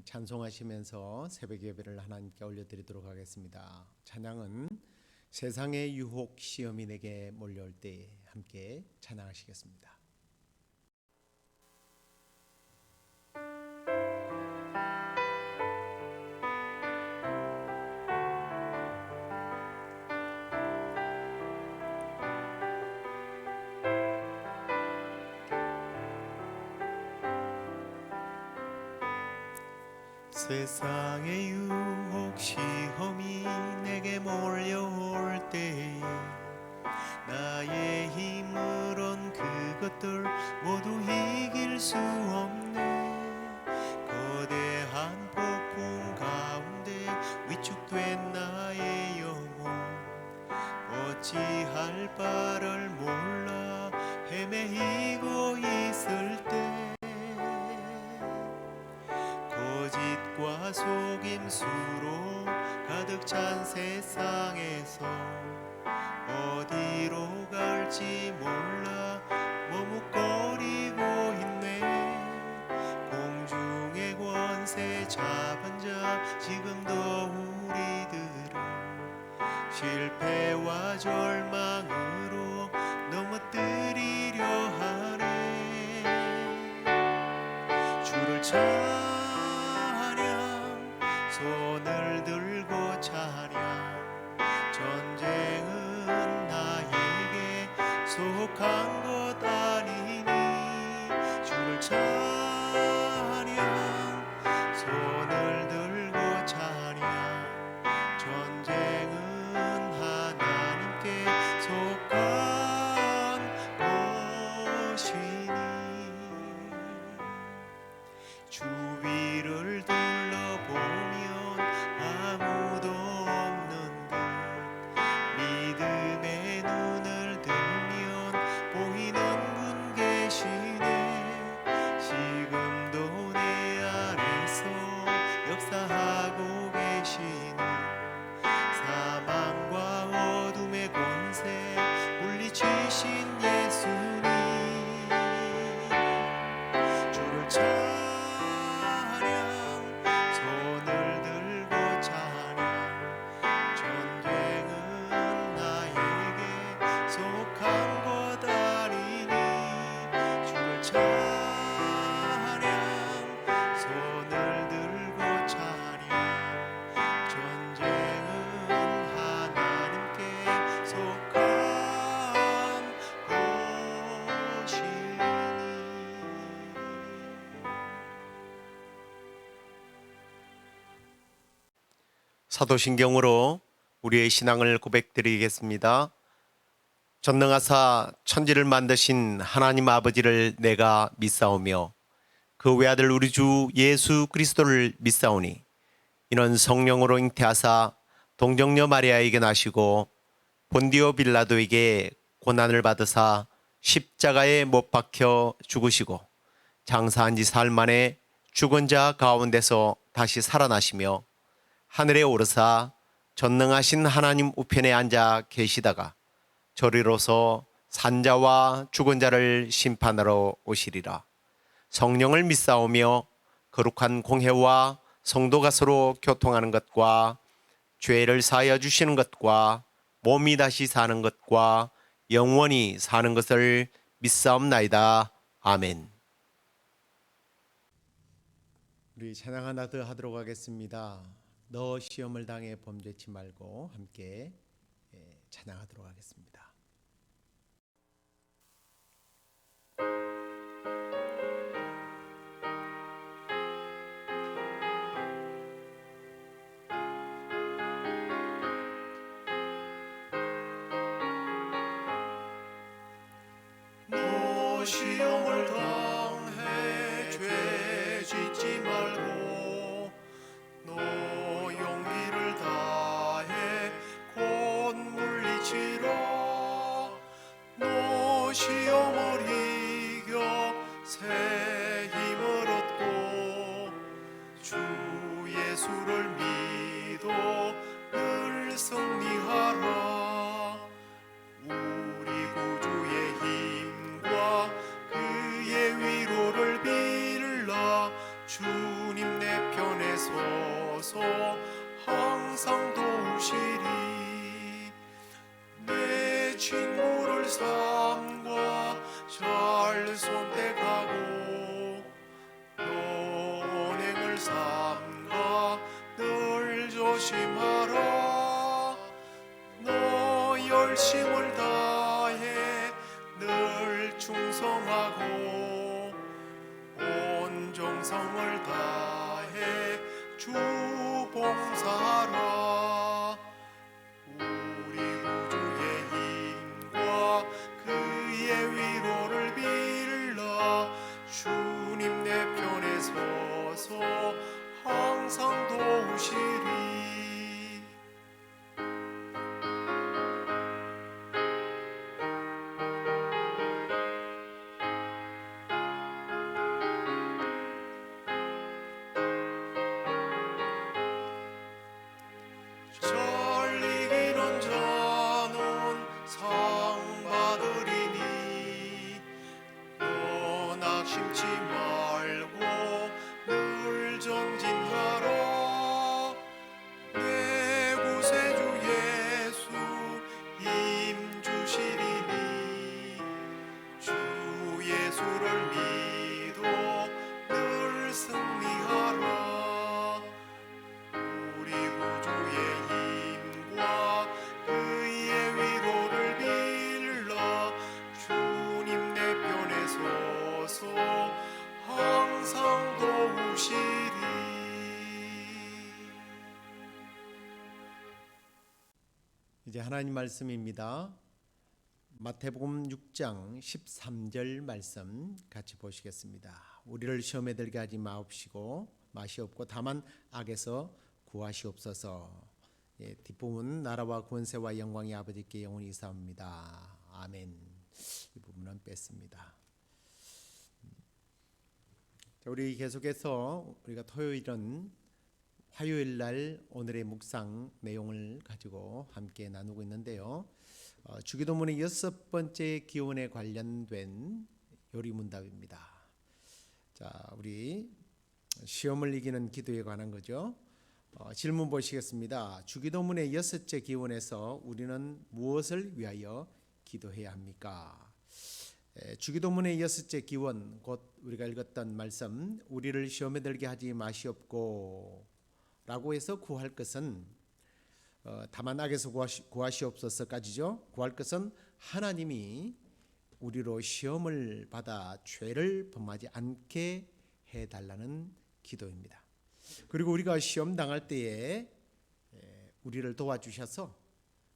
찬송하시면서 새벽 예배를 하나님께 올려드리도록 하겠습니다. 찬양은 세상의 유혹 시험이 내게 몰려올 때 함께 찬양하시겠습니다. 세상의 유혹 시험이 내게 몰려올 때에 나의 힘으론 그것들 모두 이길 수 없네. 거대한 폭풍 가운데 위축된 나의 영혼 어찌할 바를 몰라 헤매이고 있을 때 거짓과 속임수로 가득 찬 세상에서 어디로 갈지 몰라 머뭇거리고 있네. 공중의 권세 잡은 자 지금도 우리들은 실패와 절망으로 넘어뜨리려 하네. 주를 손을 들고 찬양. 전쟁은 나에게 속한 것 아니니 주를 찬양. 손을 들고 찬양. 전쟁은 하나님께 속한 것이니 주위를 둘러보면 아무도 없는 듯 믿음의 눈을 들면 보이는 분 계시네. 지금도 내 안에서 역사하고 계시는 사망과 어둠의 권세 물리치신 예수님. 주를 찬양. 손을 들고 찬양. 전쟁은 나에게 속한 것 아니니 주를 찬양. 손을 들고 찬양. 전쟁은 하나님께 속한 것이니. 사도신경으로 우리의 신앙을 고백드리겠습니다. 전능하사 천지를 만드신 하나님 아버지를 내가 믿사오며 그 외아들 우리 주 예수 그리스도를 믿사오니 이는 성령으로 잉태하사 동정녀 마리아에게 나시고 본디오 빌라도에게 고난을 받으사 십자가에 못 박혀 죽으시고 장사한 지 사흘 만에 죽은 자 가운데서 다시 살아나시며 하늘에 오르사 전능하신 하나님 우편에 앉아 계시다가 저리로서 산자와 죽은 자를 심판하러 오시리라. 성령을 믿사오며 거룩한 공회와 성도가 서로 교통하는 것과 죄를 사하여 주시는 것과 몸이 다시 사는 것과 영원히 사는 것을 믿사옵나이다. 아멘. 우리 찬양 하나 더 하도록 하겠습니다. 너 시험을 당해 범죄치 말고 함께 찬양하도록 하겠습니다. 너 시험을 당해 죄 짓지 말고 너 용기를 다해 곧 물리치라. 너 시험을 이겨 새 힘을 얻고 주 예수를 믿어 늘 승리하라. 우리 구주의 힘과 그의 위로를 빌라. 주님 내 편에 항상 도우시리. 내 친구를 삼가 잘 선택하고 연행을 삼가 늘 조심하라. 너 열심을 다해 늘 충성하고 온 정성을 다해 주 봉사하라. 우리 구주의 힘과 그의 위로를 빌라. 주님 내 편에 서서 항상 도우시리. 잘 이기는 자는 상 받으리니 너 낙심치 말고 늘 전진하라. 내 구세주 예수 힘 주시리니 주 예수를 믿어 늘 승리하라. 우리 구주의 힘과 그의 위로를 빌라. 주님 내 편에 서서 항상 도우시리. 이제 하나님 말씀입니다. 마태복음 6장 13절 말씀 같이 보시겠습니다. 우리를 시험에 들게 하지 마옵시고 마시옵고 다만 악에서 구하시옵소서. 뒷부분 나라와 권세와 영광이 아버지께 영원히 있사옵니다. 아멘. 이 부분은 뺐습니다. 자, 우리 계속해서 우리가 토요일은 화요일 날 오늘의 묵상 내용을 가지고 함께 나누고 있는데요. 주기도문의 6번째 기원에 관련된 요리문답입니다. 자, 우리 시험을 이기는 기도에 관한 거죠. 질문 보시겠습니다. 주기도문의 6째 기원에서 우리는 무엇을 위하여 기도해야 합니까? 주기도문의 6째 기원, 곧 우리가 읽었던 말씀, 우리를 시험에 들게 하지 마시옵고 라고 해서 구할 것은 다만 악에서 구하시옵소서까지죠. 구할 것은 하나님이 우리로 시험을 받아 죄를 범하지 않게 해달라는 기도입니다. 그리고 우리가 시험 당할 때에 우리를 도와주셔서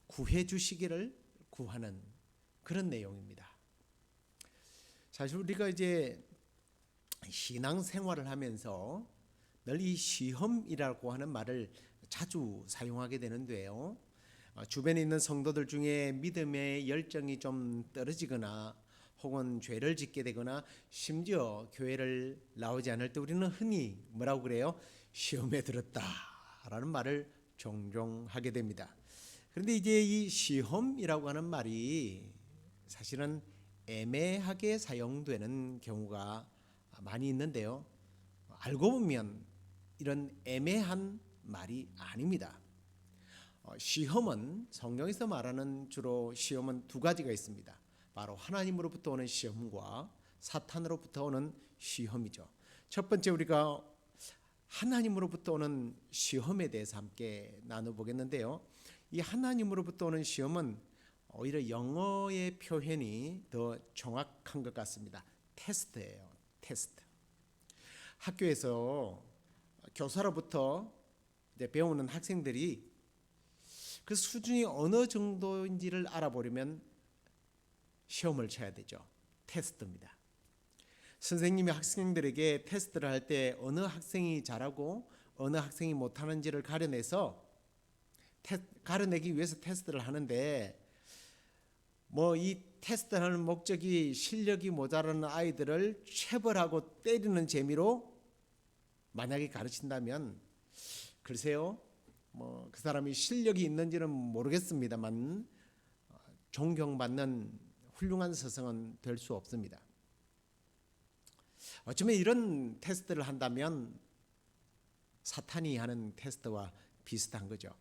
구해 주시기를 구하는 그런 내용입니다. 사실 우리가 이제 신앙 생활을 하면서 늘 이 시험이라고 하는 말을 자주 사용하게 되는데요. 주변에 있는 성도들 중에 믿음의 열정이 좀 떨어지거나 혹은 죄를 짓게 되거나 심지어 교회를 나오지 않을 때 우리는 흔히 뭐라고 그래요? 시험에 들었다라는 말을 종종 하게 됩니다. 그런데 이제 이 시험이라고 하는 말이 사실은 애매하게 사용되는 경우가 많이 있는데요. 알고 보면 이런 애매한 말이 아닙니다. 시험은 성경에서 말하는 주로 시험은 두 가지가 있습니다. 바로 하나님으로부터 오는 시험과 사탄으로부터 오는 시험이죠. 첫 번째 우리가 하나님으로부터 오는 시험에 대해서 함께 나눠보겠는데요. 이 하나님으로부터 오는 시험은 오히려 영어의 표현이 더 정확한 것 같습니다. 테스트예요. 테스트. 학교에서 교사로부터 이제 배우는 학생들이 그 수준이 어느 정도인지를 알아보려면 시험을 쳐야 되죠. 테스트입니다. 선생님이 학생들에게 테스트를 할 때 어느 학생이 잘하고 어느 학생이 못하는지를 가려내서 가려내기 위해서 테스트를 하는데 뭐 이 테스트하는 목적이 실력이 모자라는 아이들을 체벌하고 때리는 재미로 만약에 가르친다면 글쎄요, 뭐 그 사람이 실력이 있는지는 모르겠습니다만 존경받는 훌륭한 스승은 될 수 없습니다. 어쩌면 이런 테스트를 한다면 사탄이 하는 테스트와 비슷한 거죠.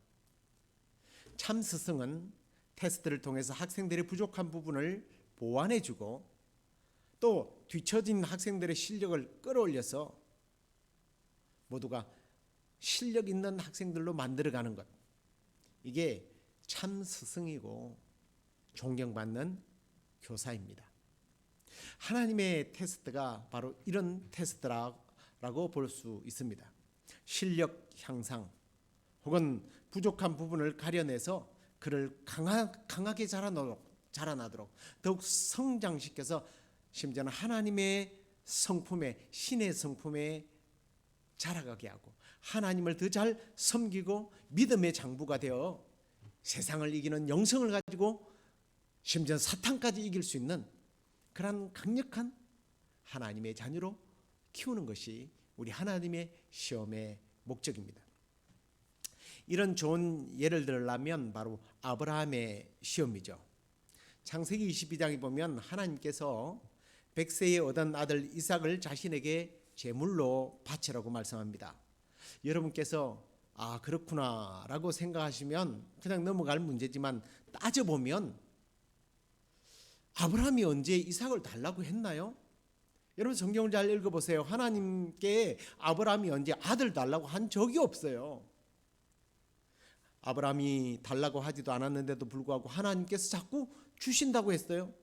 참 스승은 테스트를 통해서 학생들의 부족한 부분을 보완해주고 또 뒤처진 학생들의 실력을 끌어올려서 모두가 실력 있는 학생들로 만들어가는 것, 이게 참 스승이고 존경받는 교사입니다. 하나님의 테스트가 바로 이런 테스트라고 볼 수 있습니다. 실력 향상 혹은 부족한 부분을 가려내서 그를 강하게 자라나도록 더욱 성장시켜서 심지어는 하나님의 성품에, 신의 성품에 자라가게 하고 하나님을 더 잘 섬기고 믿음의 장부가 되어 세상을 이기는 영성을 가지고 심지어 사탄까지 이길 수 있는 그런 강력한 하나님의 자녀로 키우는 것이 우리 하나님의 시험의 목적입니다. 이런 좋은 예를 들려면 바로 아브라함의 시험이죠. 창세기 22장에 보면 하나님께서 백세에 얻은 아들 이삭을 자신에게 제물로 바치라고 말씀합니다. 여러분께서 그렇구나 라고 생각하시면 그냥 넘어갈 문제지만 따져보면 아브라함이 언제 이삭을 달라고 했나요? 여러분 성경을 잘 읽어보세요. 하나님께 아브라함이 언제 아들 달라고 한 적이 없어요. 아브라함이 달라고 하지도 않았는데도 불구하고 하나님께서 자꾸 주신다고 했어요.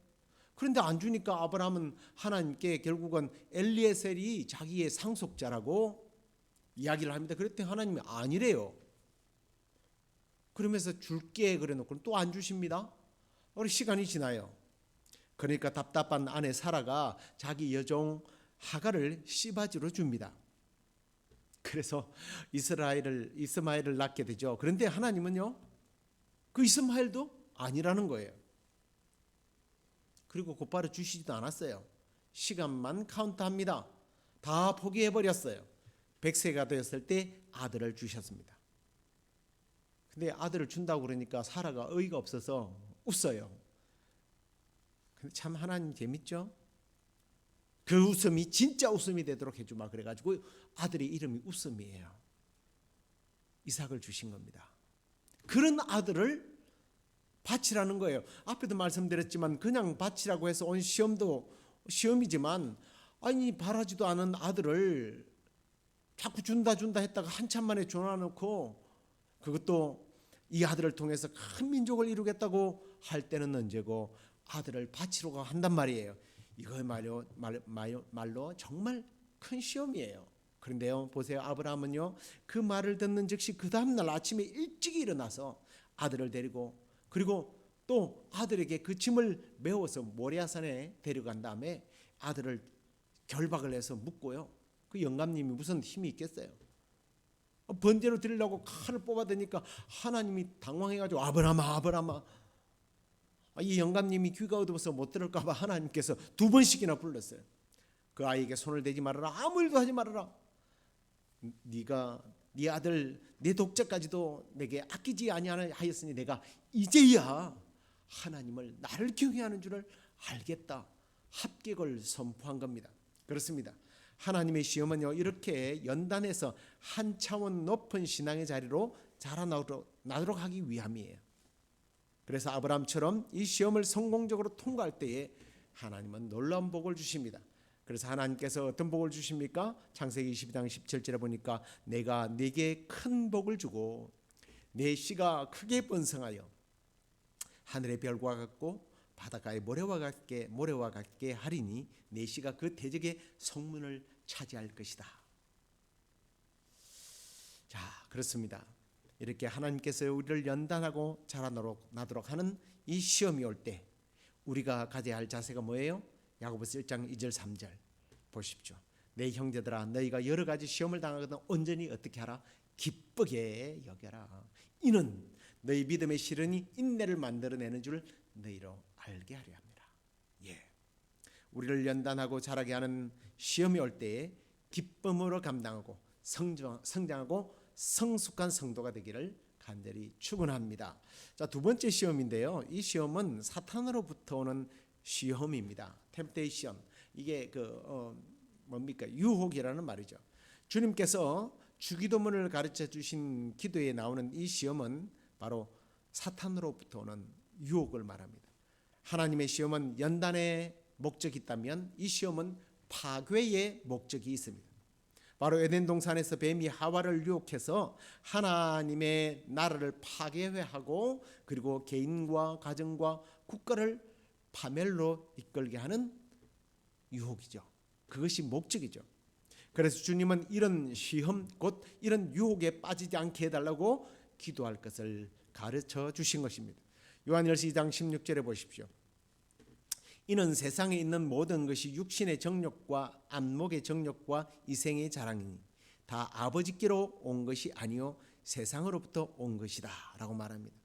그런데 안 주니까 아브라함은 하나님께 결국은 엘리에셀이 자기의 상속자라고 이야기를 합니다. 그랬더니 하나님이 아니래요. 그러면서 줄게 그래놓고 또 안 주십니다. 시간이 지나요. 그러니까 답답한 아내 사라가 자기 여종 하갈을 씨바지로 줍니다. 그래서 이스마엘을 낳게 되죠. 그런데 하나님은요, 그 이스마엘도 아니라는 거예요. 그리고 곧바로 주시지도 않았어요. 시간만 카운트합니다. 다 포기해버렸어요. 100세가 되었을 때 아들을 주셨습니다. 근데 아들을 준다고 그러니까 사라가 어이가 없어서 웃어요. 근데 참 하나님 재밌죠? 그 웃음이 진짜 웃음이 되도록 해주마 그래가지고 아들의 이름이 웃음이에요. 이삭을 주신 겁니다. 그런 아들을 바치라는 거예요. 앞에도 말씀드렸지만 그냥 바치라고 해서 온 시험도 시험이지만 바라지도 않은 아들을 자꾸 준다 했다가 한참 만에 줘놔놓고 그것도 이 아들을 통해서 큰 민족을 이루겠다고 할 때는 언제고 아들을 바치려고 한단 말이에요. 이거야말로 말로 정말 큰 시험이에요. 그런데요, 보세요. 아브라함은요, 그 말을 듣는 즉시 그 다음날 아침에 일찍 일어나서 아들을 데리고 그리고 또 아들에게 그 짐을 메워서 모리아산에 데려간 다음에 아들을 결박을 해서 묶고요. 그 영감님이 무슨 힘이 있겠어요? 번제로 드리려고 칼을 뽑아대니까 하나님이 당황해가지고 아브라함아 이 영감님이 귀가 어두워서 못 들을까 봐 하나님께서 2번씩이나 불렀어요. 그 아이에게 손을 대지 말아라. 아무 일도 하지 말아라. 네가 네 아들 내 독자까지도 내게 아끼지 아니하였으니 내가 이제야 하나님을 나를 경외하는 줄을 알겠다. 합격을 선포한 겁니다. 그렇습니다. 하나님의 시험은요, 이렇게 연단해서 한 차원 높은 신앙의 자리로 자라나도록 하기 위함이에요. 그래서 아브라함처럼 이 시험을 성공적으로 통과할 때에 하나님은 놀라운 복을 주십니다. 그래서 하나님께서 어떤 복을 주십니까? 창세기 22장 17절에 보니까 내가 네게 큰 복을 주고 내 씨가 크게 번성하여 하늘의 별과 같고 바닷가의 모래와 같게 하리니 내 씨가 그 대적의 성문을 차지할 것이다. 자, 그렇습니다. 이렇게 하나님께서 우리를 연단하고 자라나도록 하는 이 시험이 올 때 우리가 가져야 할 자세가 뭐예요? 야고보서 1장 2절 3절 보십시오. 내 형제들아 너희가 여러 가지 시험을 당하거든 온전히 어떻게 하라? 기쁘게 여겨라. 이는 너희 믿음의 실현이 인내를 만들어내는 줄 너희로 알게 하려 합니다. 우리를 연단하고 자라게 하는 시험이 올 때에 기쁨으로 감당하고 성장하고 성숙한 성도가 되기를 간절히 축원합니다. 자, 2번째 시험인데요. 이 시험은 사탄으로부터 오는 시험입니다. 템테이션. 이게 뭡니까? 유혹이라는 말이죠. 주님께서 주기도문을 가르쳐 주신 기도에 나오는 이 시험은 바로 사탄으로부터 오는 유혹을 말합니다. 하나님의 시험은 연단의 목적이 있다면 이 시험은 파괴의 목적이 있습니다. 바로 에덴 동산에서 뱀이 하와를 유혹해서 하나님의 나라를 파괴하고 그리고 개인과 가정과 국가를 파멸로 이끌게 하는 유혹이죠. 그것이 목적이죠. 그래서 주님은 이런 시험 곧 이런 유혹에 빠지지 않게 해달라고 기도할 것을 가르쳐 주신 것입니다. 요한일서 2장 16절에 보십시오. 이는 세상에 있는 모든 것이 육신의 정욕과 안목의 정욕과 이생의 자랑이니 다 아버지께로 온 것이 아니요 세상으로부터 온 것이다 라고 말합니다.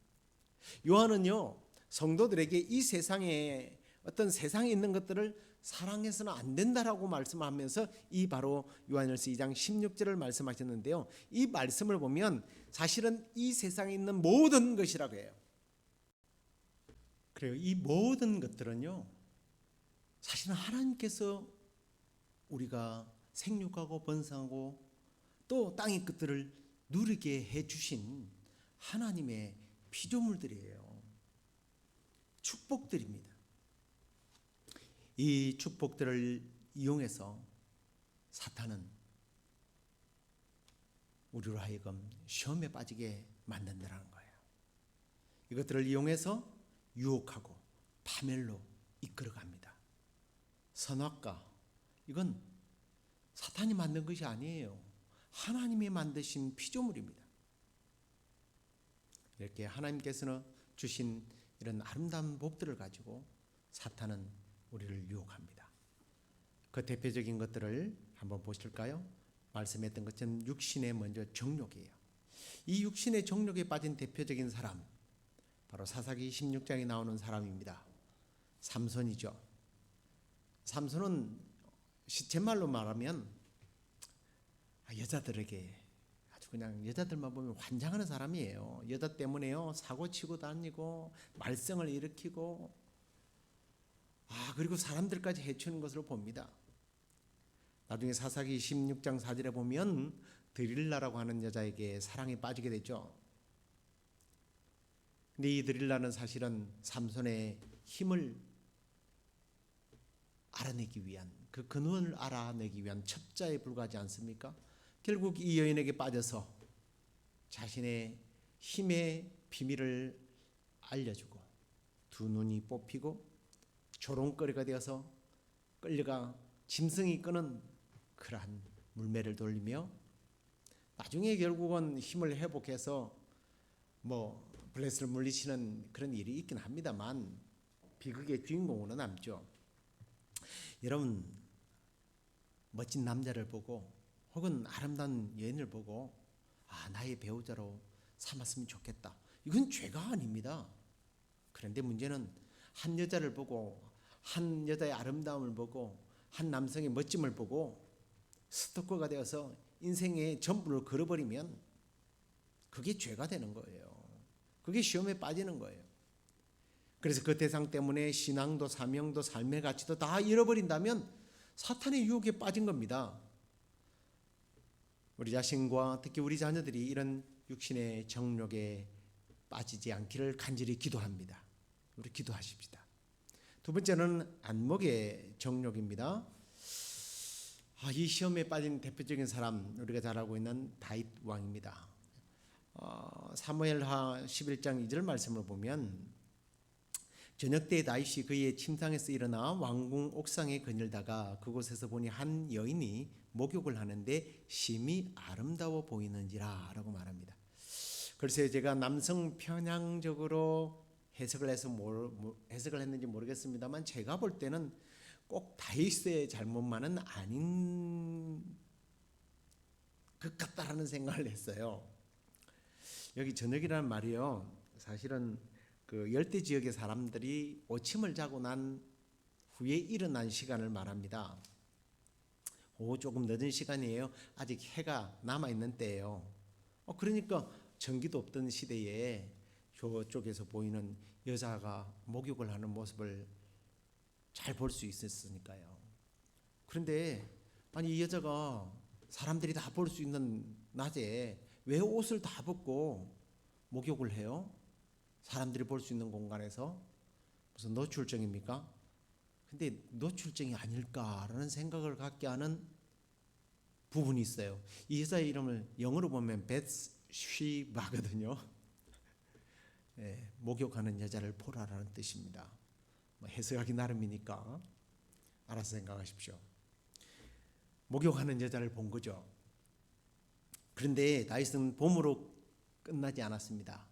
요한은요 성도들에게 이 세상에 어떤 세상에 있는 것들을 사랑해서는 안 된다라고 말씀하면서 이 바로 요한일서 2장 16절을 말씀하셨는데요. 이 말씀을 보면 사실은 이 세상에 있는 모든 것이라고 해요. 그래요. 이 모든 것들은요. 사실은 하나님께서 우리가 생육하고 번성하고 또 땅의 끝들을 누리게 해주신 하나님의 피조물들이에요. 축복들입니다. 이 축복들을 이용해서 사탄은 우리로 하여금 시험에 빠지게 만든다는 거예요. 이것들을 이용해서 유혹하고 파멸로 이끌어갑니다. 선악과 이건 사탄이 만든 것이 아니에요. 하나님이 만드신 피조물입니다. 이렇게 하나님께서는 주신 이런 아름다운 복들을 가지고 사탄은 우리를 유혹합니다. 그 대표적인 것들을 한번 보실까요? 말씀했던 것처럼 육신의 먼저 정욕이에요. 이 육신의 정욕에 빠진 대표적인 사람 바로 사사기 16장에 나오는 사람입니다. 삼손이죠. 삼손은 시쳇말로 말하면 여자들에게 아주 그냥 여자들만 보면 환장하는 사람이에요. 여자 때문에요 사고치고 다니고 말썽을 일으키고 그리고 사람들까지 해치는 것으로 봅니다. 나중에 사사기 16장 4절에 보면 드릴라라고 하는 여자에게 사랑에 빠지게 되죠. 근데 이 드릴라는 사실은 삼손의 힘을 알아내기 위한 그 근원을 알아내기 위한 첩자에 불과하지 않습니까? 결국 이 여인에게 빠져서 자신의 힘의 비밀을 알려주고 두 눈이 뽑히고 조롱거리가 되어서 끌려가 짐승이 끄는 그러한 물매를 돌리며 나중에 결국은 힘을 회복해서 블레스를 물리치는 그런 일이 있긴 합니다만 비극의 주인공으로 남죠. 여러분 멋진 남자를 보고 혹은 아름다운 여인을 보고 나의 배우자로 삼았으면 좋겠다. 이건 죄가 아닙니다. 그런데 문제는 한 여자를 보고 한 여자의 아름다움을 보고 한 남성의 멋짐을 보고 스토커가 되어서 인생의 전부를 걸어버리면 그게 죄가 되는 거예요. 그게 시험에 빠지는 거예요. 그래서 그 대상 때문에 신앙도 사명도 삶의 가치도 다 잃어버린다면 사탄의 유혹에 빠진 겁니다. 우리 자신과 특히 우리 자녀들이 이런 육신의 정욕에 빠지지 않기를 간절히 기도합니다. 우리 기도하십시다. 두 번째는 안목의 정욕입니다. 이 시험에 빠진 대표적인 사람 우리가 잘 알고 있는 다윗 왕입니다. 사무엘하 11장 2절 말씀을 보면 저녁 때 다윗이 그의 침상에서 일어나 왕궁 옥상에 거닐다가 그곳에서 보니 한 여인이 목욕을 하는데 심히 아름다워 보이는지라 라고 말합니다. 글쎄요 제가 남성 편향적으로 해석을 했는지 모르겠습니다만 제가 볼 때는 꼭 다윗의 잘못만은 아닌 것 같다라는 생각을 했어요. 여기 저녁이라는 말이요 사실은 그 열대 지역의 사람들이 오침을 자고 난 후에 일어난 시간을 말합니다. 조금 늦은 시간이에요. 아직 해가 남아있는 때예요. 그러니까 전기도 없던 시대에 저쪽에서 보이는 여자가 목욕을 하는 모습을 잘 볼 수 있었으니까요. 그런데 이 여자가 사람들이 다 볼 수 있는 낮에 왜 옷을 다 벗고 목욕을 해요? 사람들이 볼 수 있는 공간에서 무슨 노출증입니까? 근데 노출증이 아닐까라는 생각을 갖게 하는 부분이 있어요. 이 여자의 이름을 영어로 보면 벳시바거든요. 예, 목욕하는 여자를 보라라는 뜻입니다. 뭐 해석하기 나름이니까 알아서 생각하십시오. 목욕하는 여자를 본 거죠. 그런데 다윗은 봄으로 끝나지 않았습니다.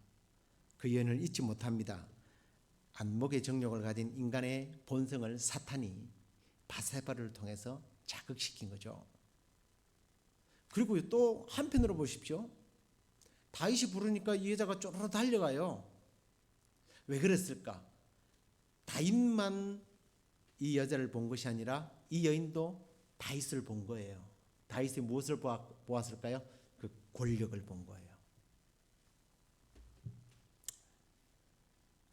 그 여인을 잊지 못합니다. 안목의 정욕을 가진 인간의 본성을 사탄이 바세바를 통해서 자극시킨 거죠. 그리고 또 한편으로 보십시오. 다윗이 부르니까 이 여자가 쪼르르 달려가요. 왜 그랬을까? 다윗만 이 여자를 본 것이 아니라 이 여인도 다윗을 본 거예요. 다윗이 무엇을 보았을까요? 그 권력을 본 거예요.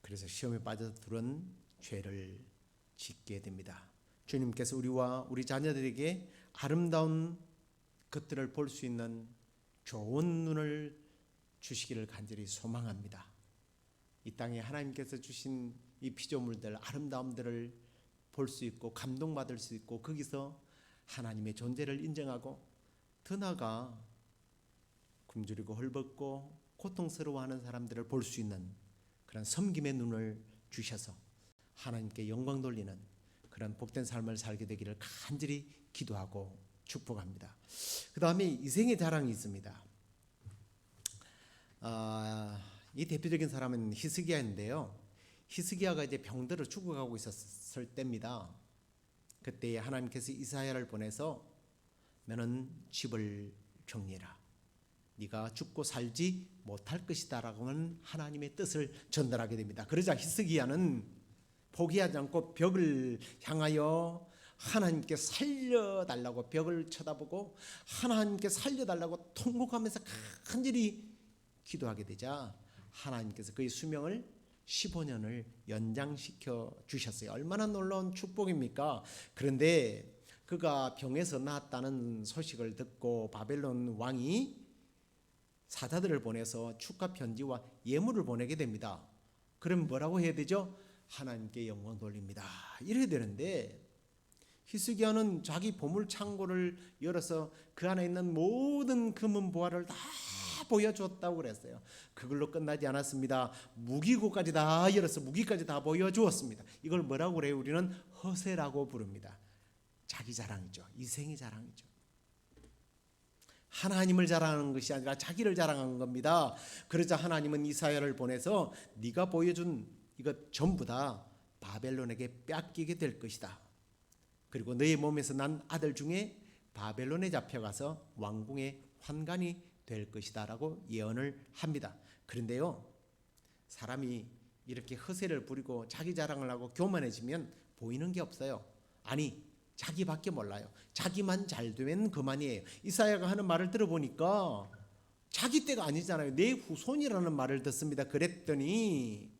그래서 시험에 빠져서 둘은 죄를 짓게 됩니다. 주님께서 우리와 우리 자녀들에게 아름다운 것들을 볼 수 있는 좋은 눈을 주시기를 간절히 소망합니다. 이 땅에 하나님께서 주신 이 피조물들, 아름다움들을 볼 수 있고 감동받을 수 있고 거기서 하나님의 존재를 인정하고 더 나아가 굶주리고 헐벗고 고통스러워하는 사람들을 볼 수 있는 그런 섬김의 눈을 주셔서 하나님께 영광 돌리는 그런 복된 삶을 살게 되기를 간절히 기도하고 축복합니다. 그 다음에 이생의 자랑이 있습니다. 이 대표적인 사람은 히스기야인데요. 히스기야가 이제 병들어 죽어가고 있었을 때입니다. 그때 하나님께서 이사야를 보내서 너는 집을 정리해라. 네가 죽고 살지 못할 것이다라고 하는 하나님의 뜻을 전달하게 됩니다. 그러자 히스기야는 포기하지 않고 벽을 향하여 하나님께 살려달라고 벽을 쳐다보고 하나님께 살려달라고 통곡하면서 간절히 기도하게 되자 하나님께서 그의 수명을 15년을 연장시켜 주셨어요. 얼마나 놀라운 축복입니까? 그런데 그가 병에서 나았다는 소식을 듣고 바벨론 왕이 사자들을 보내서 축하 편지와 예물을 보내게 됩니다. 그럼 뭐라고 해야 되죠? 하나님께 영광 돌립니다. 이래야 되는데 히스기야는 자기 보물 창고를 열어서 그 안에 있는 모든 금은 보화를 다 보여주었다고 그랬어요. 그걸로 끝나지 않았습니다. 무기고까지 다 열어서 무기까지 다 보여주었습니다. 이걸 뭐라고 그래요? 우리는 허세라고 부릅니다. 자기 자랑이죠. 이생의 자랑이죠. 하나님을 자랑하는 것이 아니라 자기를 자랑한 겁니다. 그러자 하나님은 이사야를 보내서 네가 보여준 이것 전부 다 바벨론에게 뺏기게 될 것이다. 그리고 너의 몸에서 난 아들 중에 바벨론에 잡혀가서 왕궁의 환관이 될 것이다 라고 예언을 합니다. 그런데요, 사람이 이렇게 허세를 부리고 자기 자랑을 하고 교만해지면 보이는 게 없어요. 아니, 자기밖에 몰라요. 자기만 잘 되면 그만이에요. 이사야가 하는 말을 들어보니까 자기 때가 아니잖아요. 내 후손이라는 말을 듣습니다. 그랬더니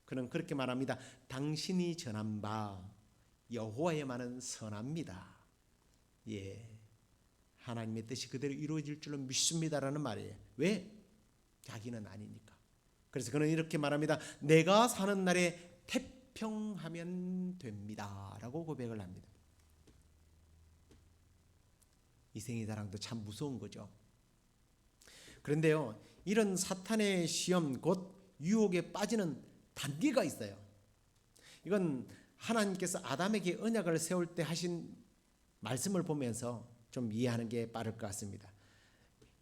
그는 그렇게 말합니다. 당신이 전한 바 여호와의 말은 선합니다. 예, 하나님의 뜻이 그대로 이루어질 줄로 믿습니다라는 말이에요. 왜? 자기는 아니니까. 그래서 그는 이렇게 말합니다. 내가 사는 날에 태평하면 됩니다 라고 고백을 합니다. 이생의 자랑도 참 무서운 거죠. 그런데요, 이런 사탄의 시험 곧 유혹에 빠지는 단계가 있어요. 이건 하나님께서 아담에게 언약을 세울 때 하신 말씀을 보면서 좀 이해하는 게 빠를 것 같습니다.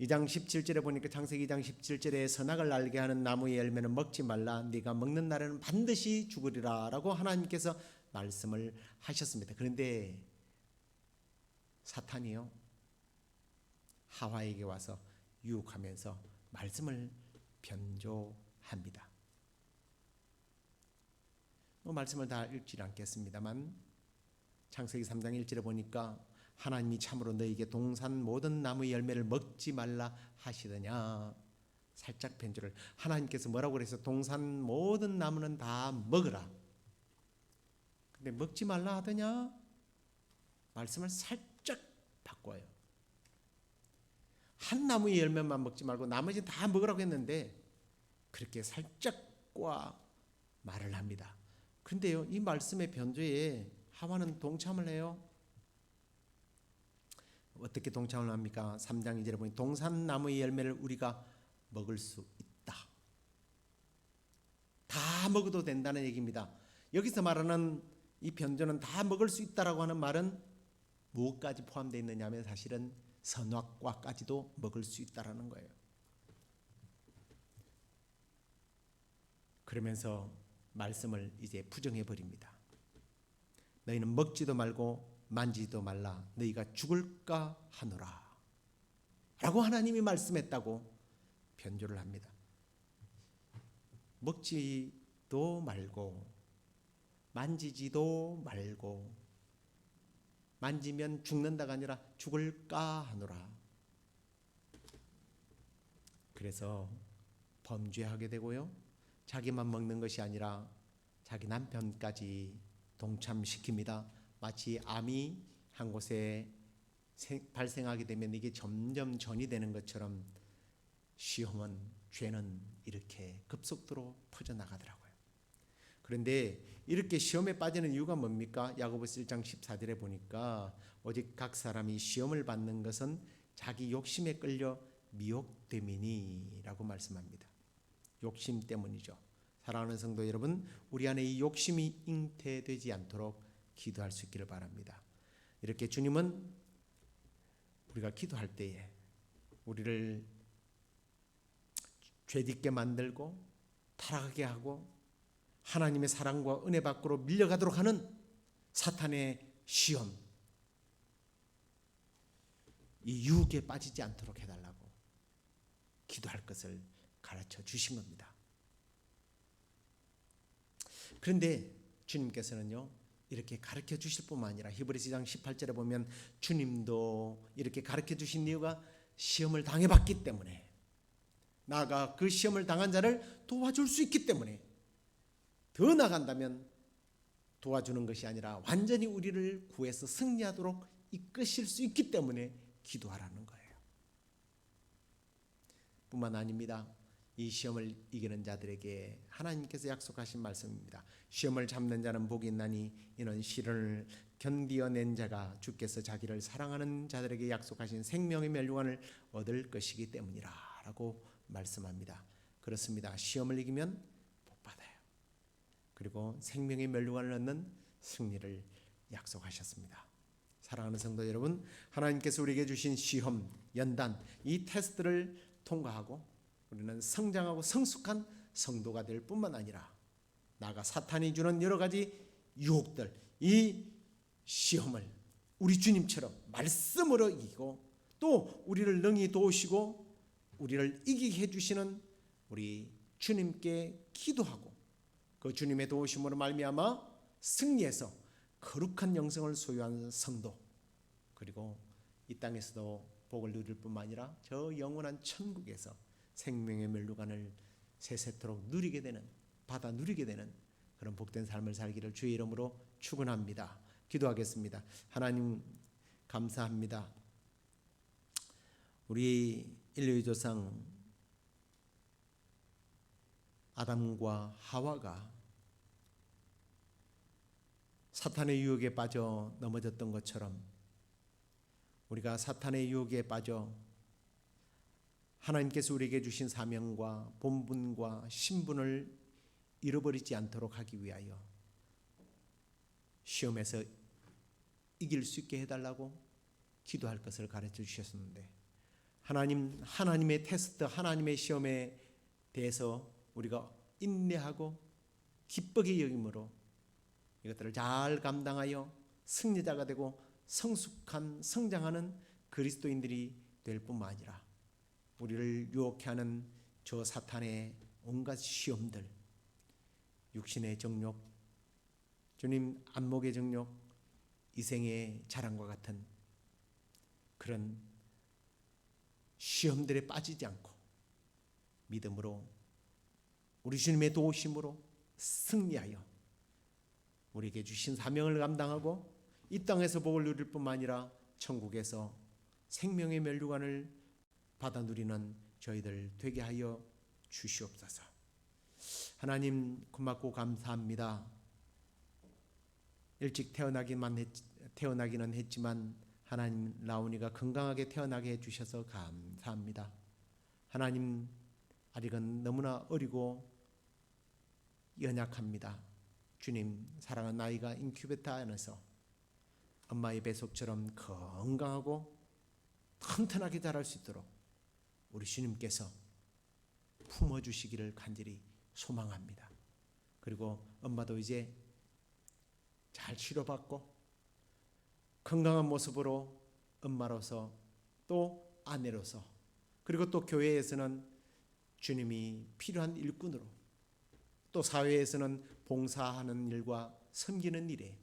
2장 17절에 보니까 창세기 2장 17절에 선악을 알게 하는 나무의 열매는 먹지 말라. 네가 먹는 날에는 반드시 죽으리라 라고 하나님께서 말씀을 하셨습니다. 그런데 사탄이요, 하와에게 와서 유혹하면서 말씀을 변조합니다. 말씀을 다 읽지 않겠습니다만 창세기 3장 1절에 보니까 하나님이 참으로 너에게 동산 모든 나무의 열매를 먹지 말라 하시더냐. 살짝 변조를, 하나님께서 뭐라고 그래서 동산 모든 나무는 다 먹으라. 근데 먹지 말라 하더냐. 말씀을 살짝 바꿔요. 한 나무의 열매만 먹지 말고 나머지 다 먹으라고 했는데 그렇게 살짝 과 말을 합니다. 그런데요, 이 말씀의 변조에 하와는 동참을 해요. 어떻게 동참을 합니까? 3장 2절에 보니 동산나무의 열매를 우리가 먹을 수 있다. 다 먹어도 된다는 얘기입니다. 여기서 말하는 이 변조는 다 먹을 수 있다라고 하는 말은 무엇까지 포함되어 있느냐면 사실은 선악과까지도 먹을 수 있다라는 거예요. 그러면서 말씀을 이제 부정해 버립니다. 너희는 먹지도 말고 만지지도 말라 너희가 죽을까 하노라 라고 하나님이 말씀했다고 변조를 합니다. 먹지도 말고 만지지도 말고, 만지면 죽는다가 아니라 죽을까 하노라. 그래서 범죄하게 되고요, 자기만 먹는 것이 아니라 자기 남편까지 동참시킵니다. 마치 암이 한 곳에 발생하게 되면 이게 점점 전이 되는 것처럼 시험은, 죄는 이렇게 급속도로 퍼져나가더라고요. 그런데 이렇게 시험에 빠지는 이유가 뭡니까? 야고보서 1장 14절에 보니까 오직 각 사람이 시험을 받는 것은 자기 욕심에 끌려 미혹됨이니라고 말씀합니다. 욕심 때문이죠. 사랑하는 성도 여러분, 우리 안에 이 욕심이 잉태되지 않도록 기도할 수 있기를 바랍니다. 이렇게 주님은 우리가 기도할 때에 우리를 죄짓게 만들고 타락하게 하고 하나님의 사랑과 은혜 밖으로 밀려가도록 하는 사탄의 시험, 이 유혹에 빠지지 않도록 해달라고 기도할 것을 가르쳐 주신 겁니다. 그런데 주님께서는요, 이렇게 가르쳐 주실 뿐만 아니라 히브리서 2장 18절에 보면 주님도 이렇게 가르쳐 주신 이유가 시험을 당해봤기 때문에, 나아가 그 시험을 당한 자를 도와줄 수 있기 때문에, 더 나간다면 도와주는 것이 아니라 완전히 우리를 구해서 승리하도록 이끄실 수 있기 때문에 기도하라는 거예요. 뿐만 아닙니다. 이 시험을 이기는 자들에게 하나님께서 약속하신 말씀입니다. 시험을 잡는 자는 복이 있나니 이는 시련을 견디어낸 자가 주께서 자기를 사랑하는 자들에게 약속하신 생명의 멸류관을 얻을 것이기 때문이라 라고 말씀합니다. 그렇습니다. 시험을 이기면 복 받아요. 그리고 생명의 멸류관을 얻는 승리를 약속하셨습니다. 사랑하는 성도 여러분, 하나님께서 우리에게 주신 시험, 연단, 이 테스트를 통과하고 우리는 성장하고 성숙한 성도가 될 뿐만 아니라 나아가 사탄이 주는 여러 가지 유혹들, 이 시험을 우리 주님처럼 말씀으로 이기고 또 우리를 능히 도우시고 우리를 이기게 해주시는 우리 주님께 기도하고 그 주님의 도우심으로 말미암아 승리해서 거룩한 영생을 소유한 성도, 그리고 이 땅에서도 복을 누릴 뿐만 아니라 저 영원한 천국에서 생명의 멸류관을 세세토록 누리게 되는, 받아 누리게 되는 그런 복된 삶을 살기를 주의 이름으로 축원합니다. 기도하겠습니다. 하나님 감사합니다. 우리 인류의 조상 아담과 하와가 사탄의 유혹에 빠져 넘어졌던 것처럼 우리가 사탄의 유혹에 빠져 하나님께서 우리에게 주신 사명과 본분과 신분을 잃어버리지 않도록 하기 위하여 시험에서 이길 수 있게 해달라고 기도할 것을 가르쳐 주셨는데, 하나님의 테스트, 하나님의 시험에 대해서 우리가 인내하고 기쁘게 여김으로 이것들을 잘 감당하여 승리자가 되고 성숙한 성장하는 그리스도인들이 될 뿐만 아니라 우리를 유혹해 하는 저 사탄의 온갖 시험들, 육신의 정욕, 주님 안목의 정욕, 이생의 자랑과 같은 그런 시험들에 빠지지 않고 믿음으로 우리 주님의 도우심으로 승리하여 우리에게 주신 사명을 감당하고 이 땅에서 복을 누릴 뿐만 아니라 천국에서 생명의 멸류관을 받아 누리는 저희들 되게 하여 주시옵소서. 하나님 고맙고 감사합니다. 일찍 태어나기는 했지만 하나님 라온이가 건강하게 태어나게 해주셔서 감사합니다. 하나님 아직은 너무나 어리고 연약합니다. 주님 사랑하는 아이가 인큐베터 안에서 엄마의 배속처럼 건강하고 튼튼하게 자랄 수 있도록 우리 주님께서 품어주시기를 간절히 소망합니다. 그리고 엄마도 이제 잘 치료받고 건강한 모습으로 엄마로서 또 아내로서 그리고 또 교회에서는 주님이 필요한 일꾼으로 또 사회에서는 봉사하는 일과 섬기는 일에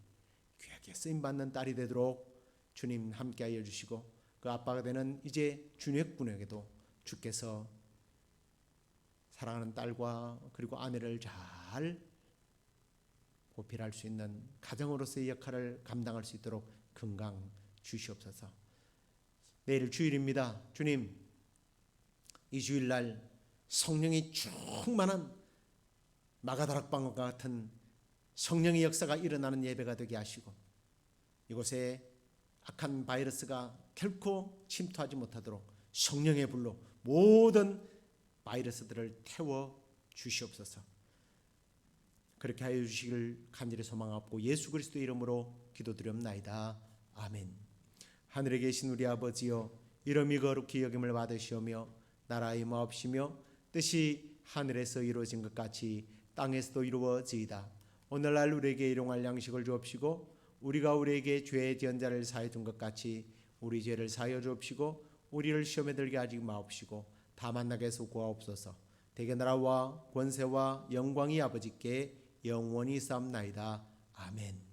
귀하게 쓰임받는 딸이 되도록 주님 함께하여 주시고 그 아빠가 되는 이제 준혁군에게도 주께서 사랑하는 딸과 그리고 아내를 잘 보필할 수 있는 가정으로서의 역할을 감당할 수 있도록 건강 주시옵소서. 내일 주일입니다. 주님 이 주일날 성령이 충만한 마가다락방과 같은 성령의 역사가 일어나는 예배가 되게 하시고 이곳에 악한 바이러스가 결코 침투하지 못하도록 성령의 불로 모든 바이러스들을 태워 주시옵소서. 그렇게 하여 주시기를 간절히 소망하고 예수 그리스도의 이름으로 기도드렸나이다. 아멘. 하늘에 계신 우리 아버지여 이름이 거룩히 여김을 받으시오며 나라의 마옵시며 뜻이 하늘에서 이루어진 것 같이 땅에서도 이루어지이다. 오늘날 우리에게 일용할 양식을 주옵시고 우리가 우리에게 죄 지은 자를 사하여 준 것 같이 우리 죄를 사하여 주옵시고 우리를 시험에 들게 하지 마옵시고 다만 나게서 구하옵소서. 대개 나라와 권세와 영광이 아버지께 영원히 쌓옵나이다. 아멘.